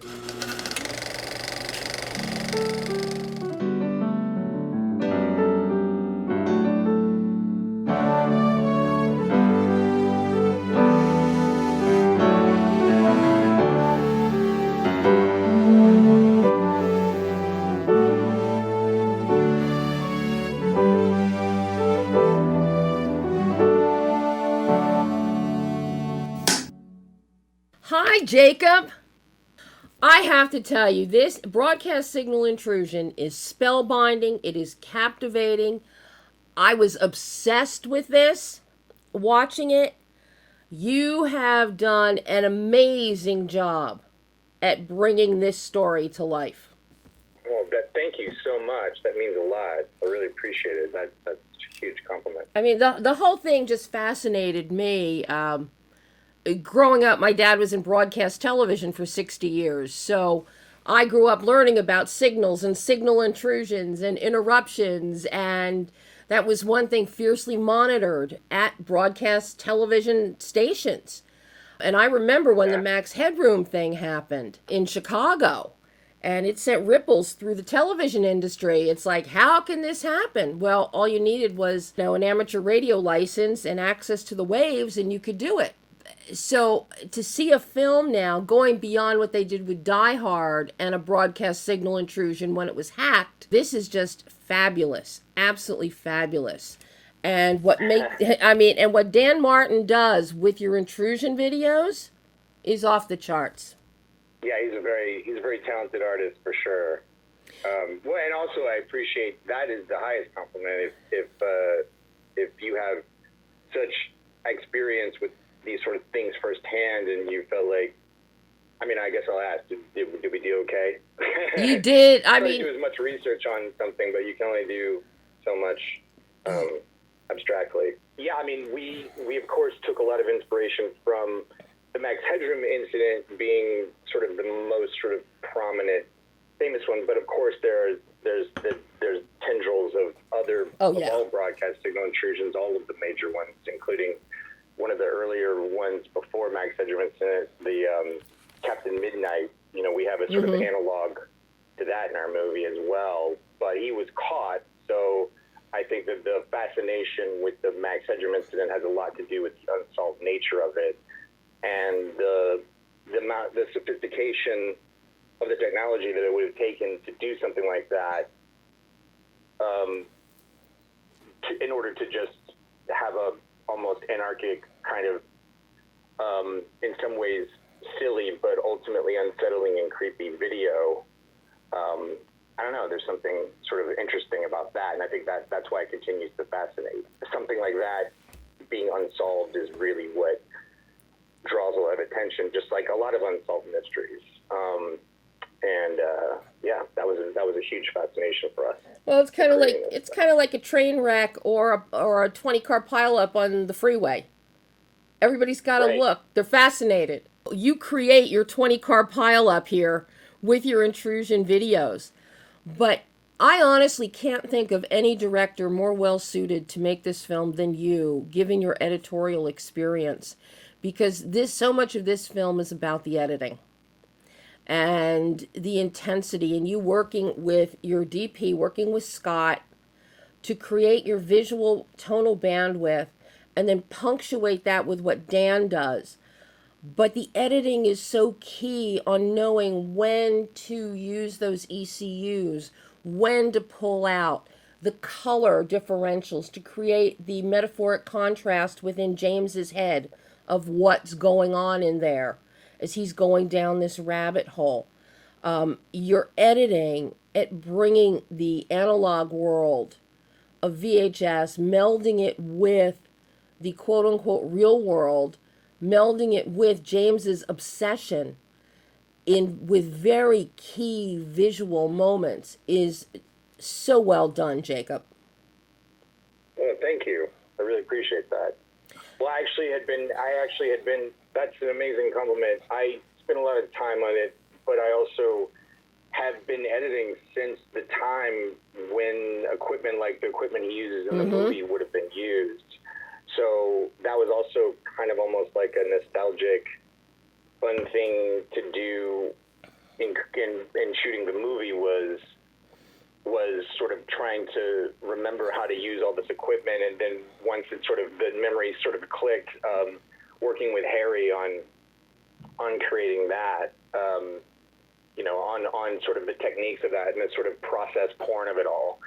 Hi, Jacob. I have to tell you, this broadcast signal intrusion is spellbinding. It is captivating. I was obsessed with this, watching it. You have done an amazing job at bringing this story to life. Well, thank you so much. That means a lot. I really appreciate it. That's a huge compliment. I mean, the whole thing just fascinated me. Growing up, my dad was in broadcast television for 60 years, so I grew up learning about signals and signal intrusions and interruptions, and that was one thing fiercely monitored at broadcast television stations. And I remember when the Max Headroom thing happened in Chicago, and it sent ripples through the television industry. It's like, how can this happen? Well, all you needed was, an amateur radio license and access to the waves, and you could do it. So to see a film now going beyond what they did with Die Hard and a broadcast signal intrusion when it was hacked, this is just fabulous, absolutely fabulous. And what what Dan Martin does with your intrusion videos is off the charts. Yeah, he's a very talented artist for sure. Well, and also I appreciate that is the highest compliment if you have such experience with these sort of things firsthand, and you felt like, I guess I'll ask, did we do okay? You did. I mean, do as much research on something, but you can only do so much abstractly. Yeah, we of course took a lot of inspiration from the Max Headroom incident being sort of the most sort of prominent, famous one, but of course there's tendrils of other all broadcast signal intrusions, all of the major ones, including one of the earlier ones before Max Headroom incident, the Captain Midnight. We have a sort of analog to that in our movie as well, but he was caught, so I think that the fascination with the Max Headroom incident has a lot to do with the unsolved nature of it, and the sophistication of the technology that it would have taken to do something like that, in order to just have a almost anarchic kind of, in some ways silly, but ultimately unsettling and creepy video. I don't know, there's something sort of interesting about that, and I think that's why it continues to fascinate. Something like that being unsolved is really what draws a lot of attention, just like a lot of unsolved mysteries. That was a huge fascination for us. Well, it's kind of like a train wreck or a 20-car pileup on the freeway. Everybody's got to look. They're fascinated. You create your 20-car pileup here with your intrusion videos, but I honestly can't think of any director more well-suited to make this film than you, given your editorial experience, because so much of this film is about the editing and the intensity, and you working with your DP, working with Scott to create your visual tonal bandwidth and then punctuate that with what Dan does. But the editing is so key on knowing when to use those ECUs, when to pull out, the color differentials to create the metaphoric contrast within James's head of what's going on in there as he's going down this rabbit hole. You're editing at bringing the analog world of VHS, melding it with the quote-unquote real world, melding it with James's obsession with very key visual moments is so well done, Jacob. Well, thank you. I really appreciate that. Well, I actually had been, that's an amazing compliment. I spent a lot of time on it, but I also have been editing since the time when equipment like the equipment he uses in the movie would have been used. So that was also kind of almost like a nostalgic, fun thing to do in shooting the movie was sort of trying to remember how to use all this equipment, and then once it sort of the memory sort of clicked, working with Harry on creating that, on sort of the techniques of that and the sort of process porn of it all.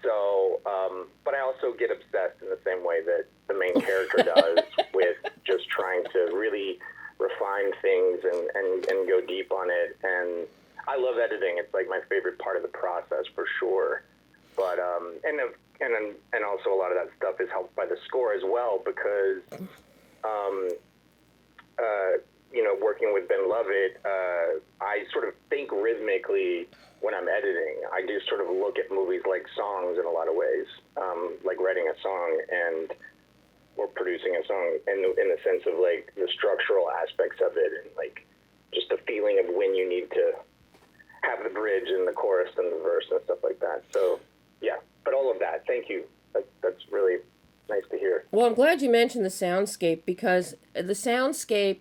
So, but I also get obsessed in the same way that the main character does with just trying to really refine things and go deep on it. And I love editing. It's like my favorite part of the process for sure. But and also a lot of that stuff is helped by the score as well, because working with Ben Lovett, I sort of think rhythmically when I'm editing. I do sort of look at movies like songs in a lot of ways, like writing a song or producing a song in the sense of like the structural aspects of it, and like just the feeling of when you need to have the bridge and the chorus and the verse and stuff like that. So yeah, but all of that, thank you. That's really nice to hear. Well, I'm glad you mentioned the soundscape, because the soundscape,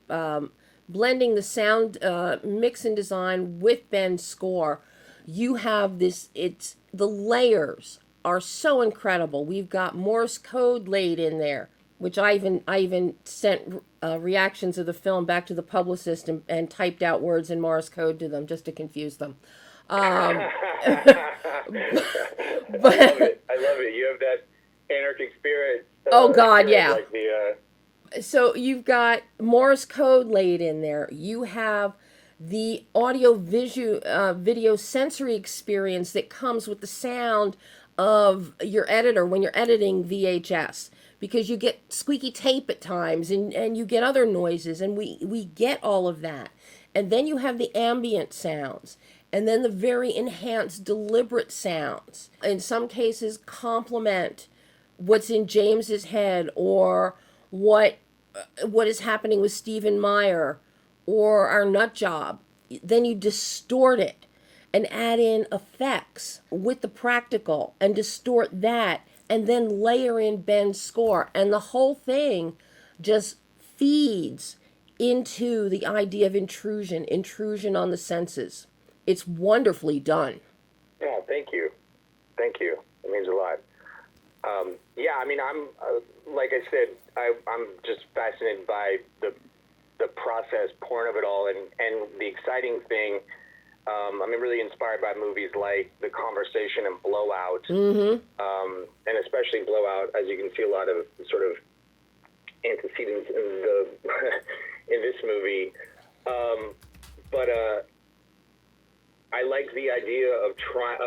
blending the sound mix and design with Ben's score, you have this, the layers are so incredible. We've got Morse code laid in there, which I even sent reactions of the film back to the publicist and typed out words in Morse code to them just to confuse them. I love it. You have that anarchic spirit. Oh God, yeah. Like So you've got Morse code laid in there. You have the audio video sensory experience that comes with the sound of your editor when you're editing VHS, because you get squeaky tape at times and you get other noises, and we get all of that. And then you have the ambient sounds, and then the very enhanced deliberate sounds. In some cases complement what's in James's head, or what is happening with Stephen Meyer or our nut job. Then you distort it and add in effects with the practical and distort that, and then layer in Ben's score, and the whole thing just feeds into the idea of intrusion on the senses. It's wonderfully done. Oh, thank you. It means a lot. Yeah, I mean, I'm like I said, I'm just fascinated by the process porn of it all, and the exciting thing. I'm really inspired by movies like The Conversation and Blowout, and especially Blowout, as you can see a lot of sort of antecedents in this movie. But I like the idea of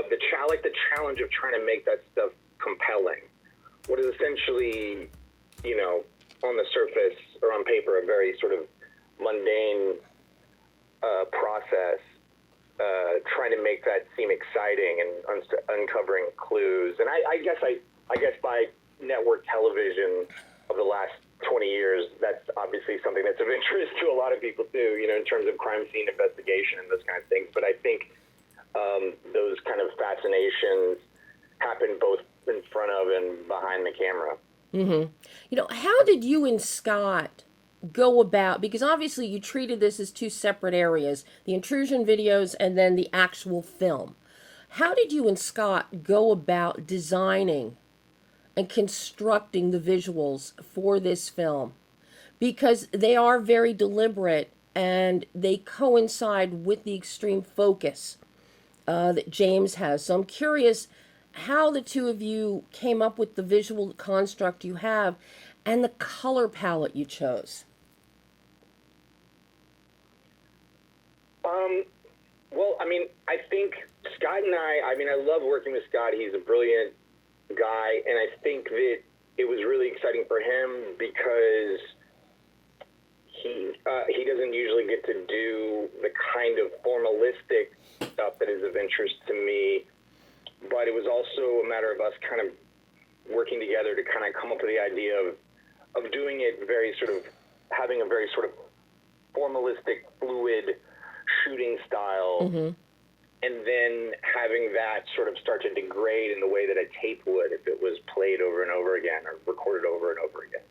the challenge of trying to make that stuff compelling. What is essentially, on the surface or on paper, a very sort of mundane process, trying to make that seem exciting and uncovering clues. And I guess by network television of the last 20 years, that's obviously something that's of interest to a lot of people too, in terms of crime scene investigation and those kind of things. But I think those kind of fascinations happen both in front of and behind the camera. How did you and Scott go about, because obviously you treated this as two separate areas, the intrusion videos and then the actual film. How did you and Scott go about designing and constructing the visuals for this film? Because they are very deliberate and they coincide with the extreme focus that James has. So I'm curious how the two of you came up with the visual construct you have and the color palette you chose. Well, I think Scott and I love working with Scott. He's a brilliant guy, and I think that it was really exciting for him because he doesn't usually get to do the kind of formalistic stuff that is of interest to me. But it was also a matter of us kind of working together to kind of come up with the idea of doing it very sort of having a very sort of formalistic, fluid shooting style, and then having that sort of start to degrade in the way that a tape would if it was played over and over again or recorded over and over again.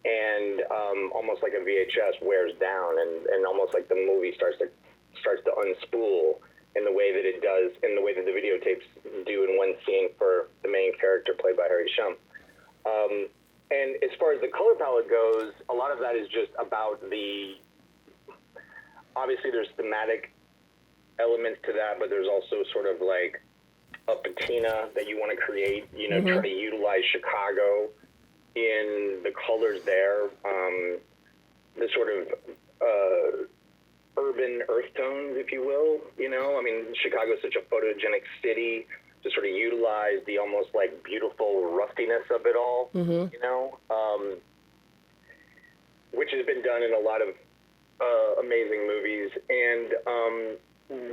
And almost like a VHS wears down, and almost like the movie starts to unspool in the way that it does, in the way that the videotapes do in one scene for the main character played by Harry Shum. And as far as the color palette goes, a lot of that is just about obviously there's thematic elements to that, but there's also sort of like a patina that you want to create, you know, try to utilize Chicago in the colors there, the sort of urban earth tones, if you will, you know. I mean, Chicago is such a photogenic city, to sort of utilize the almost like beautiful rustiness of it all, you know, which has been done in a lot of amazing movies. And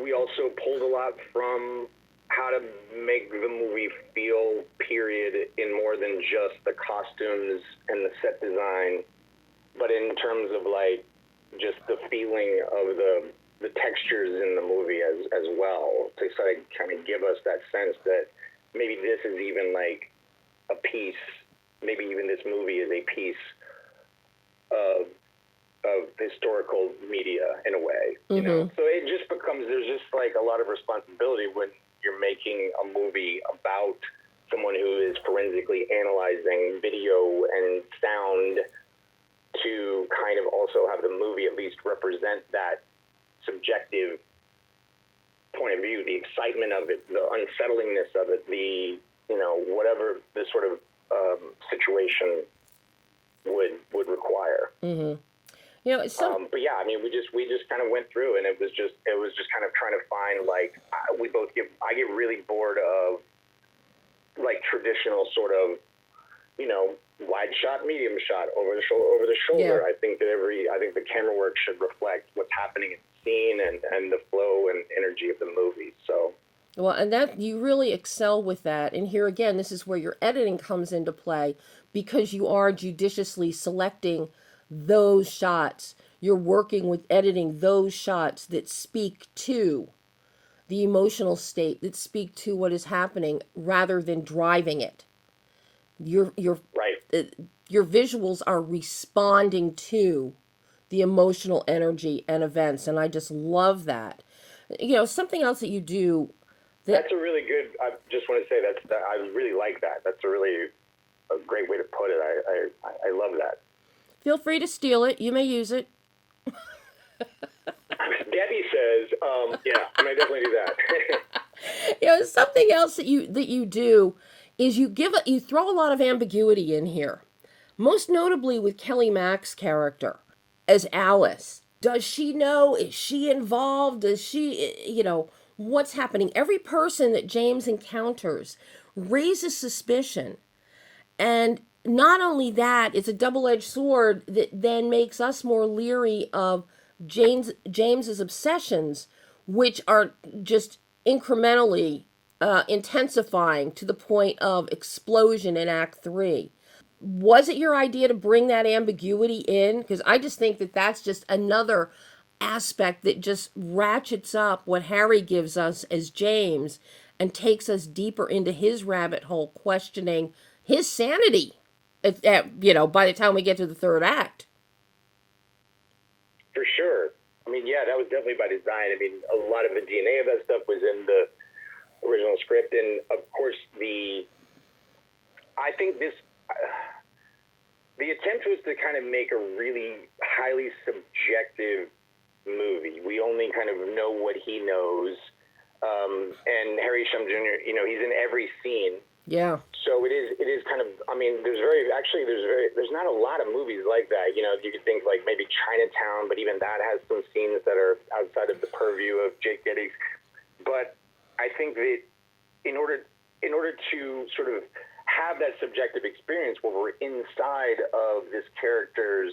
we also pulled a lot from how to make the movie feel, period, in more than just the costumes and the set design, but in terms of like just the feeling of the textures in the movie as well, to sort of kind of give us that sense that maybe this is even like a piece, maybe even this movie is a piece of historical media in a way, you know? So it just becomes, there's just like a lot of responsibility when you're making a movie about someone who is forensically analyzing video and sound, to kind of also have the movie at least represent that subjective point of view, the excitement of it, the unsettlingness of it, the, you know, whatever the sort of situation would require. You know, but yeah, I mean, we just kind of went through, and it was just kind of trying to find, like, I get really bored of like traditional sort of, you know, wide shot, medium shot, over the shoulder. Yeah. I think the camera work should reflect what's happening in the scene and the flow and energy of the movie. So, well, and that you really excel with that. And here again, this is where your editing comes into play, because you are judiciously selecting those shots. You're working with editing those shots that speak to the emotional state, that speak to what is happening, rather than driving it. Your right. Your visuals are responding to the emotional energy and events, and I just love that. You know, something else that you do. That's a really good. I just want to say I really like that. That's a great way to put it. I love that. Feel free to steal it. You may use it. Debbie says, yeah, I may definitely do that. You know, something else that you do is you throw a lot of ambiguity in here. Most notably with Kelly Mack's character as Alice. Does she know? Is she involved? Does she, you know, what's happening? Every person that James encounters raises suspicion. And not only that, it's a double-edged sword that then makes us more leery of James's obsessions, which are just incrementally intensifying to the point of explosion in Act 3. Was it your idea to bring that ambiguity in? Because I just think that that's just another aspect that just ratchets up what Harry gives us as James and takes us deeper into his rabbit hole, questioning his sanity, you know, by the time we get to the third act. For sure. I mean, yeah, that was definitely by design. I mean, a lot of the DNA of that stuff was in the original script. And, of course, I think the attempt was to kind of make a really highly subjective movie. We only kind of know what he knows. And Harry Shum Jr., you know, he's in every scene. Yeah. So it is kind of, I mean, there's not a lot of movies like that. You know, you could think like maybe Chinatown, but even that has some scenes that are outside of the purview of Jake Giddings. But I think that in order to sort of have that subjective experience where we're inside of this character's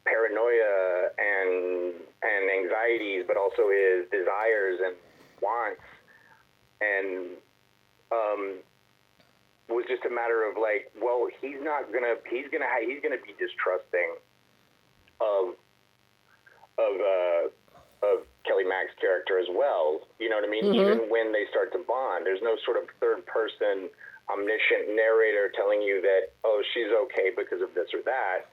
paranoia and anxieties, but also his desires and wants, and was just a matter of like, well, he's gonna be distrusting of Kelly Mack's character as well. You know what I mean? Even when they start to bond, there's no sort of third person omniscient narrator telling you that, oh, she's okay because of this or that.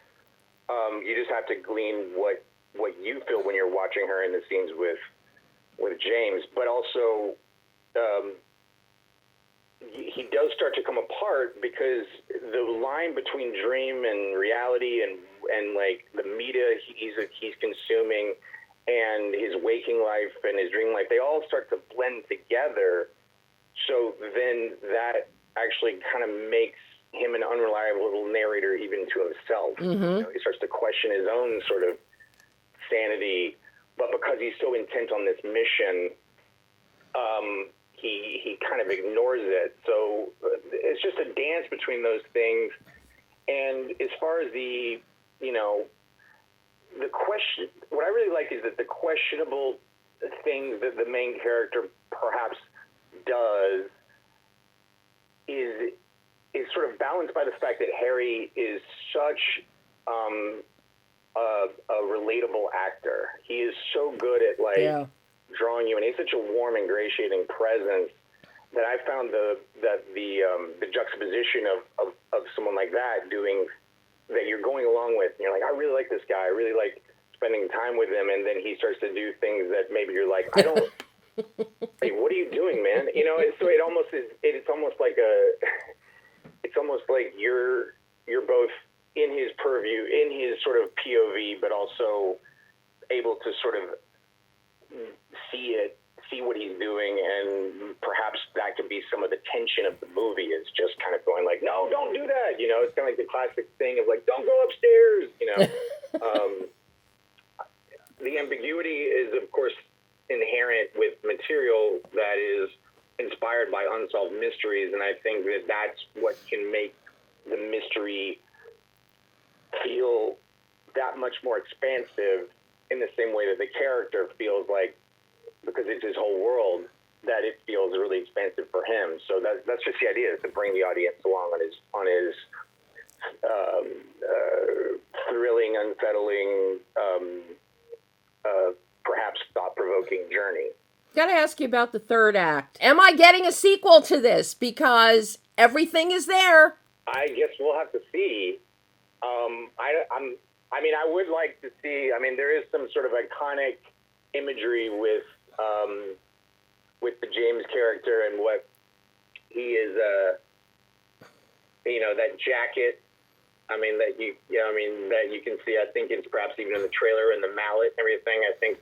You just have to glean what you feel when you're watching her in the scenes with James, but also he does start to come apart because the line between dream and reality and like the media he's consuming and his waking life and his dream life, they all start to blend together. So then that actually kind of makes him an unreliable narrator even to himself. Mm-hmm. He starts to question his own sort of sanity, but because he's so intent on this mission, he kind of ignores it. So it's just a dance between those things. And as far as the question, what I really like is that the questionable things that the main character perhaps does is sort of balanced by the fact that Harry is such a relatable actor. He is so good at drawing you, and he's such a warm, ingratiating presence that I found the juxtaposition of someone like that doing that you're going along with, and you're like, I really like this guy. I really like spending time with him, and then he starts to do things that maybe you're like, I don't. Hey, what are you doing, man? So it almost is. It's almost like you're both in his purview, in his sort of POV, but also able to sort of see what he's doing, and perhaps that could be some of the tension of the movie is just kind of going like, no, don't do that. It's kind of like the classic thing of like, don't go upstairs. The ambiguity is, of course, inherent with material that is inspired by unsolved mysteries, and I think that that's what can make the mystery feel that much more expansive in the same way that the character feels like, because it's his whole world, that it feels really expansive for him. So that's just the idea, is to bring the audience along on his thrilling, unsettling, perhaps thought-provoking journey. Gotta ask you about the third act. Am I getting a sequel to this? Because everything is there. I guess we'll have to see. I would like to see. There is some sort of iconic imagery with the James character and what he is. That jacket. That you can see. I think it's perhaps even in the trailer and the mallet and everything. I think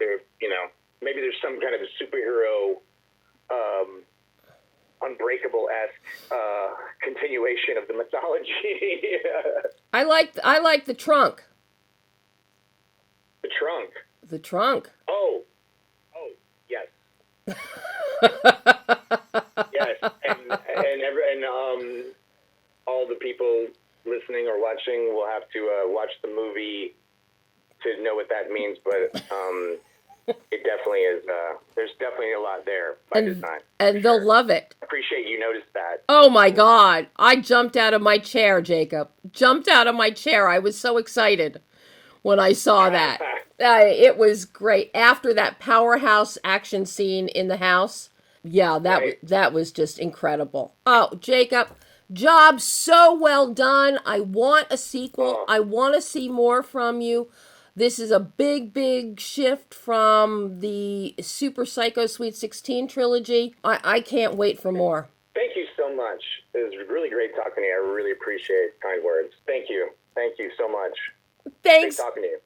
maybe there's some kind of a superhero, Unbreakable-esque continuation of the mythology. I like the trunk. The trunk. The trunk. Oh, yes. Yes, and all the people listening or watching will have to watch the movie to know what that means, but it definitely is. There's definitely a lot there by design. And they'll love it. I appreciate you noticed that. Oh my God. I jumped out of my chair, Jacob. Jumped out of my chair. I was so excited when I saw that. It was great. After that powerhouse action scene in the house, that was just incredible. Oh, Jacob, job so well done. I want a sequel. I want to see more from you. This is a big, big shift from the Super Psycho Sweet 16 trilogy. I can't wait for more. Thank you so much. It was really great talking to you. I really appreciate kind words. Thank you. Thank you so much. Thanks. Great talking to you.